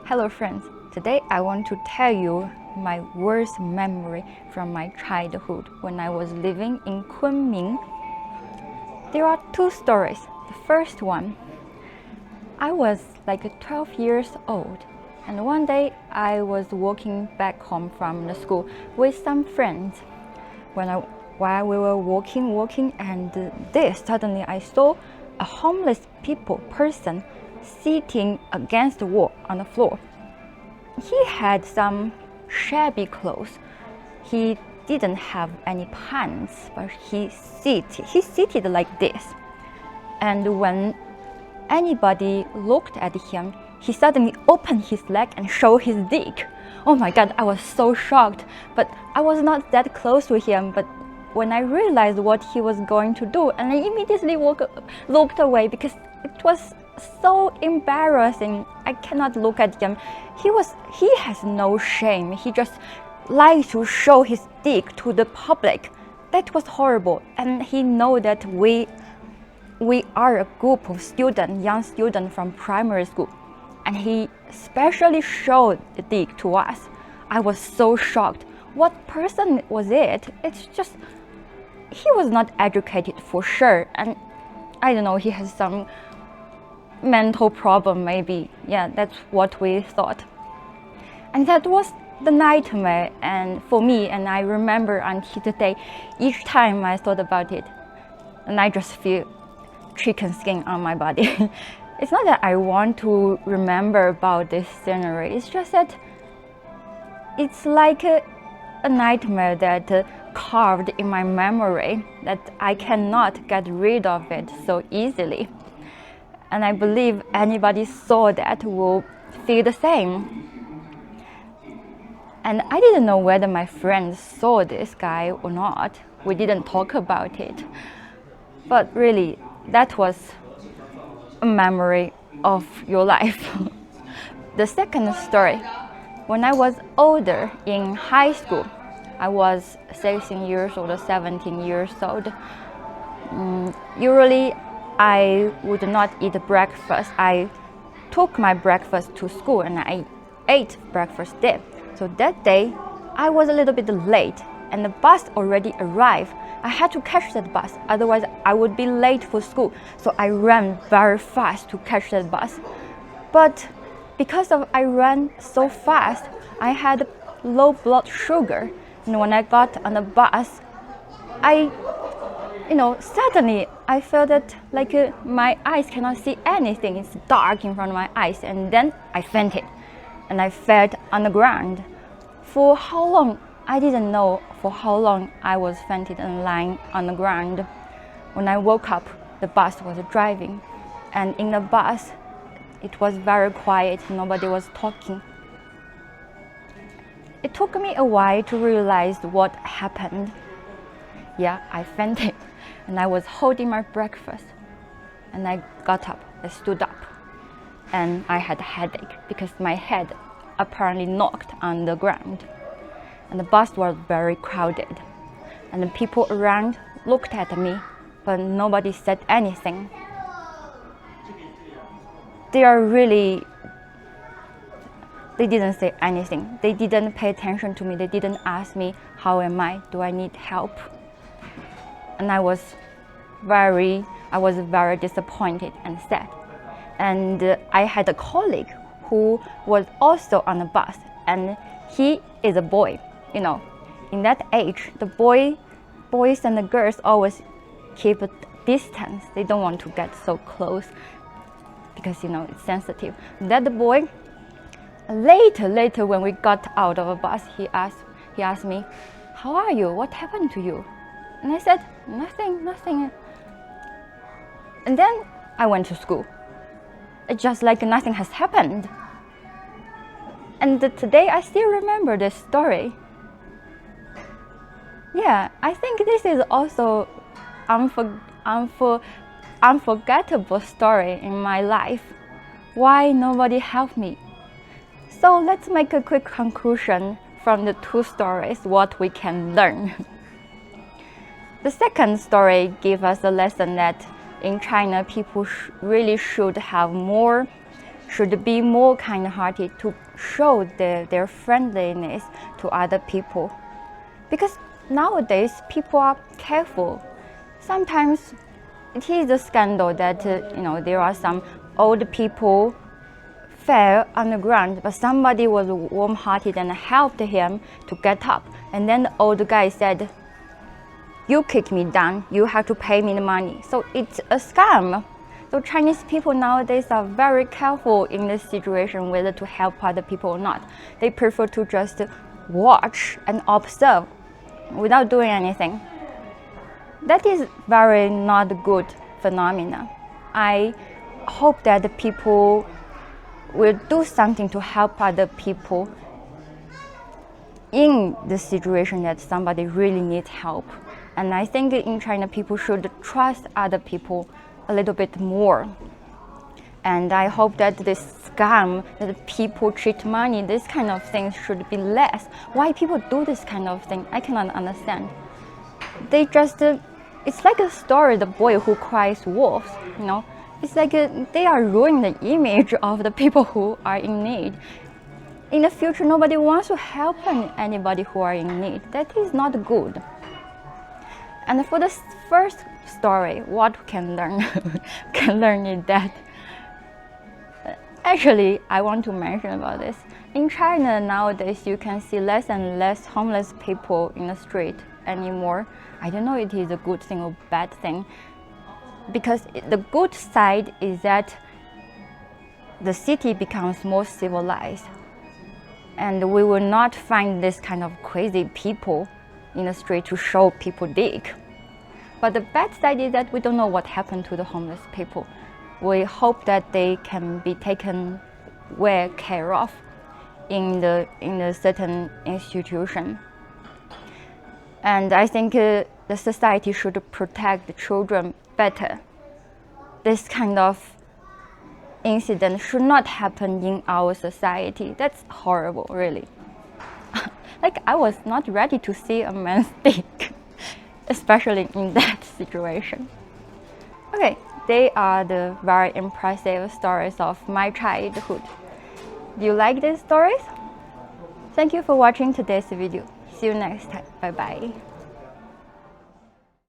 Hello friends, today I want to tell you my worst memory from my childhood when I was living in Kunming. There are two stories. The first one, I was like 12 years old, and one day I was walking back home from the school with some friends. While we were walking, and suddenly I saw a homeless person sitting against the wall on the floor. He had some shabby clothes. He didn't have any pants, but he seated like this. And when anybody looked at him, he suddenly opened his leg and showed his dick. Oh my God, I was so shocked, but I was not that close to him. But when I realized what he was going to do, and I immediately looked away because it was so embarrassing. I cannot look at him. He has no shame. He just likes to show his dick to the public. That was horrible. And he know that we are a group of young students from primary school, and he specially showed the dick to us. I was so shocked. What person was it? It's just, he was not educated for sure, and I don't know, he has some mental problem maybe. Yeah, that's what we thought. And that was the nightmare and for me, and I remember until today, each time I thought about it, and I just feel chicken skin on my body. It's not that I want to remember about this scenery, it's just that it's like a nightmare that carved in my memory that I cannot get rid of it so easily. And I believe anybody saw that will feel the same. And I didn't know whether my friends saw this guy or not. We didn't talk about it. But really, that was a memory of your life. The second story, when I was older in high school, I was 16 years old or 17 years old. Usually, I would not eat breakfast. I took my breakfast to school and I ate breakfast there. So that day, I was a little bit late and the bus already arrived. I had to catch that bus, otherwise I would be late for school. So I ran very fast to catch that bus. But because I ran so fast, I had low blood sugar. And when I got on the bus, suddenly I felt that like my eyes cannot see anything. It's dark in front of my eyes. And then I fainted and I fell on the ground. For how long? I didn't know for how long I was fainted and lying on the ground. When I woke up, the bus was driving. And in the bus, it was very quiet. Nobody was talking. It took me a while to realize what happened. Yeah, I fainted. And I was holding my breakfast. And I got up, I stood up. And I had a headache because my head apparently knocked on the ground. And the bus was very crowded. And the people around looked at me, but nobody said anything. They didn't say anything. They didn't pay attention to me. They didn't ask me, how am I? Do I need help? And I was very disappointed and sad. And I had a colleague who was also on the bus, and he is a boy. You know, in that age, the boys and the girls always keep a distance. They don't want to get so close because it's sensitive. That boy, later when we got out of a bus, he asked me, how are you? What happened to you? And I said, nothing. And then I went to school. It's just like nothing has happened. And today I still remember this story. Yeah, I think this is also unforgettable story in my life. Why nobody helped me? So let's make a quick conclusion from the two stories, what we can learn. The second story gives us a lesson that in China, people really should have more should be more kind-hearted to show their friendliness to other people. Because nowadays people are careful. Sometimes it is a scandal that there are some old people fell on the ground, but somebody was warm-hearted and helped him to get up. And then the old guy said, "You kicked me down, you have to pay me the money." So it's a scam. So Chinese people nowadays are very careful in this situation whether to help other people or not. They prefer to just watch and observe without doing anything. That is very not good phenomena. I hope that the people will do something to help other people in the situation that somebody really needs help. And I think in China, people should trust other people a little bit more. And I hope that this scam, that people cheat money, this kind of things should be less. Why people do this kind of thing, I cannot understand. They just, it's like a story, the boy who cries wolf, It's like they are ruining the image of the people who are in need. In the future, nobody wants to help anybody who are in need. That is not good. And for the first story, what we can learn? Can learn is that actually I want to mention about this. In China nowadays, you can see less and less homeless people in the street anymore. I don't know if it is a good thing or bad thing, because the good side is that the city becomes more civilized, and we will not find this kind of crazy people in the street to show people dig. But the bad side is that we don't know what happened to the homeless people. We hope that they can be taken well care of in the certain institution. And I think the society should protect the children better. This kind of incident should not happen in our society. That's horrible, really. Like, I was not ready to see a man stick, especially in that situation. Okay, they are the very impressive stories of my childhood. Do you like these stories? Thank you for watching today's video. See you next time. Bye bye.